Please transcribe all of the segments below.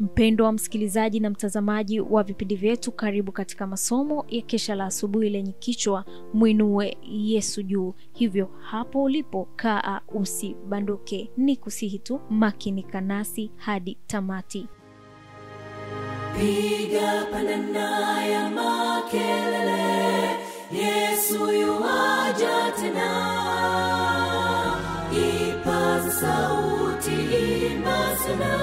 Mpendo wa msikilizaji na mtazamaji wa vipindi vyetu, karibu katika masomo ya kesha la asubuhi lenye kichwa Muinue Yesu juu. Hivyo hapo ulipo, kaa usibanduke, ni kusihi tu makinika nasi hadi tamati. Piga panana ya makelele, Yesu yuaja tena. Ipaza sauti, imba sana.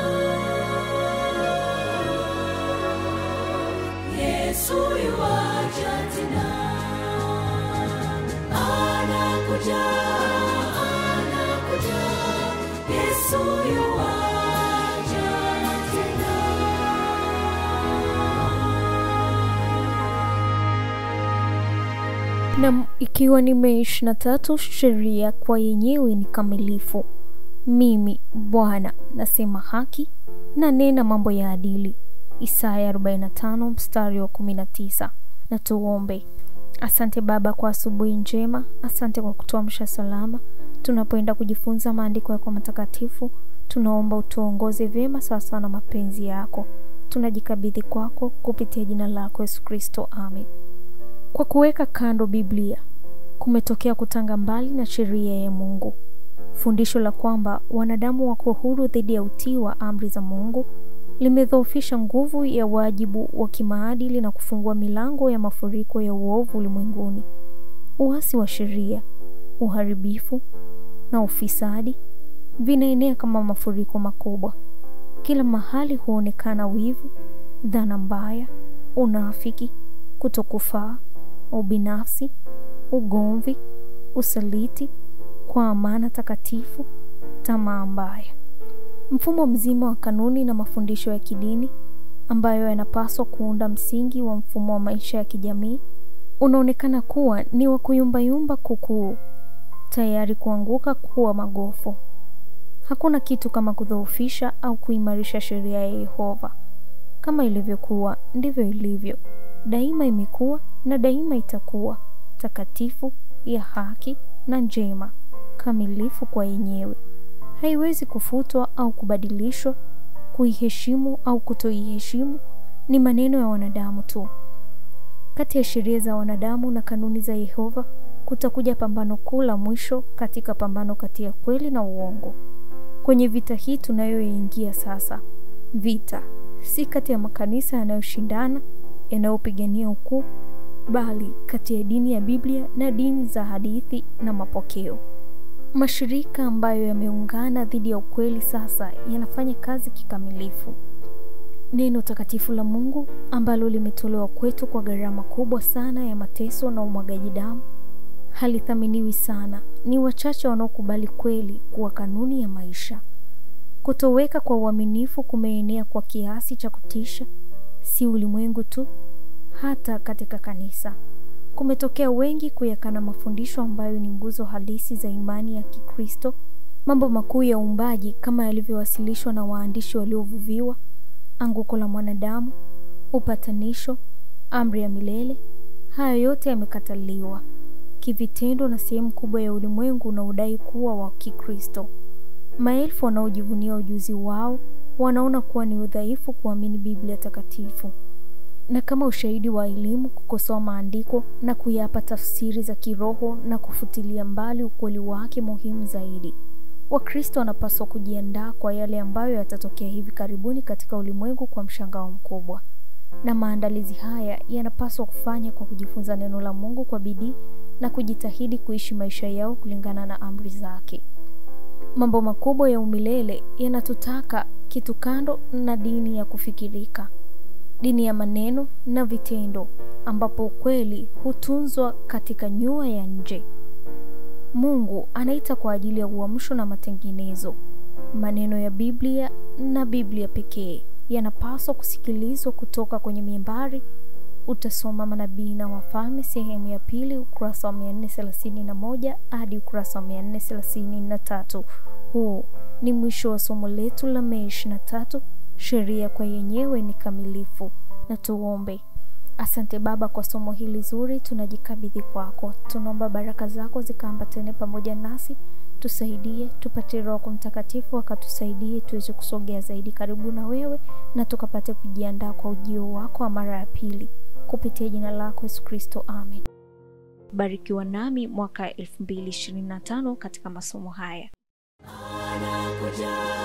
Yesu yuaja tena. Anakuja, anakuja. Yesu yuaja tena. Na ikiwa ni Mei 23, sheria kwa yenyewe ni kamilifu. Mimi Bwana nasema haki na nena mambo ya adili. Isaya 45 mstari wa 19. Na tuombe. Asante Baba kwa asubuhi njema, asante kwa kutuamsha salama. Tunapoenda kujifunza maandiko yako matakatifu, tunaomba utuongoze vyema sawa na mapenzi yako. Tunajikabidhi kwako kupitia jina lako Yesu Kristo, amen. Kwa kuweka kando Biblia, kumetokea kutanga mbali na sheria ya Mungu. Fundisho la kwamba wanadamu wako huru dhidi ya utii wa amri za Mungu limedhoofisha nguvu ya wajibu wa kimaadili na kufungua milango ya mafuriko ya uovu ulimwenguni. Uasi wa sheria, uharibifu na ufisadi vinaenea kama mafuriko makubwa. Kila mahali huonekana wivu, dhana mbaya, unafiki, kutokufaa, ubinafsi, ugomvi, usaliti kwa amana takatifu, tamaa mbaya. Mfumo mzima wa kanuni na mafundisho ya kidini ambayo yanapaswa kuunda msingi wa mfumo wa maisha ya kijamii unaonekana kuwa ni wa kuyumbayumba kukuu, tayari kuanguka kuwa magofu. Hakuna kitu kama kudhoofisha au kuimarisha sheria ya Yehova. Kama ilivyokuwa ndivyo ilivyo, daima imekuwa na daima itakuwa, takatifu, ya haki na njema, kamilifu kwa yenyewe. Haiwezi kufutwa au kubadilishwa. Kuiheshimu au kutoiheshimu ni maneno ya wanadamu tu. Kati ya sheria za wanadamu na kanuni za Yehova kutakuja pambano kuu la mwisho, katika pambano kati ya kweli na uongo. Kwenye vita hii tunayoingia sasa, vita si kati ya makanisa yanayoshindana, yanayopigania ukuu, bali kati ya dini ya Biblia na dini za hadithi na mapokeo. Mashirika ambayo yameungana dhidi ya ukweli sasa yanafanya kazi kikamilifu. Neno takatifu la Mungu ambalo limetolewa kwetu kwa gharama kubwa sana ya mateso na umwagaji damu halithaminiwi sana. Ni wachache wanaokubali kweli kuwa kanuni ya maisha. Kutoweka kwa uaminifu kumeenea kwa kiasi cha kutisha, si ulimwengu tu, hata katika kanisa. Kumetokea wengi kuyakana mafundisho ambayo ni nguzo halisi za imani ya Kikristo. Mambo makuu ya uumbaji kama yalivyowasilishwa na waandishi waliovuviwa, anguko la mwanadamu, upatanisho, amri ya milele, haya yote yamekataliwa kivitendo na sehemu kubwa ya ulimwengu unaodai kuwa wa Kikristo. Maelfu wanaojivunia ujuzi wao wanaona kuwa ni udhaifu kuamini Biblia takatifu, na kama ushahidi wa elimu kukosoa maandiko na kuyapa tafsiri za kiroho na kufutilia mbali ukweli wake muhimu zaidi. Wakristo wanapaswa kujiandaa kwa yale ambayo yatatokea hivi karibuni katika ulimwengu kwa mshangao mkubwa. Na maandalizi haya yanapaswa kufanya kwa kujifunza neno la Mungu kwa bidii na kujitahidi kuishi maisha yao kulingana na amri zake. Mambo makubwa ya umilele yanatutaka kitu kando na dini ya kufikirika, dini ya maneno na vitendo, ambapo ukweli hutunzwa katika nyua ya nje. Mungu anaita kwa ajili ya uamsho na matengenezo. Maneno ya Biblia na Biblia pekee yanapaswa kusikilizwa kutoka kwenye mimbari. Utasoma Manabii na Wafalme sehemu ya 2 ukurasa wa 431 hadi ukurasa wa 433. Huu ni mwisho wa somo letu la Mei 23, sheria kwa yenyewe ni kamilifu. Na tuombe. Asante Baba kwa somo hili zuri, tunajikabidhi kwako. Tunaomba baraka zako zikaambatane pamoja nasi tusaidie, tupate Roho Mtakatifu akatusaidie tuweze kusogea zaidi karibu na wewe na tukapate kujiandaa kwa ujio wako wa mara ya pili. Kupitia jina lako Yesu Kristo, amen. Barikiwa nami mwaka 2025 katika masomo haya. Anakuja.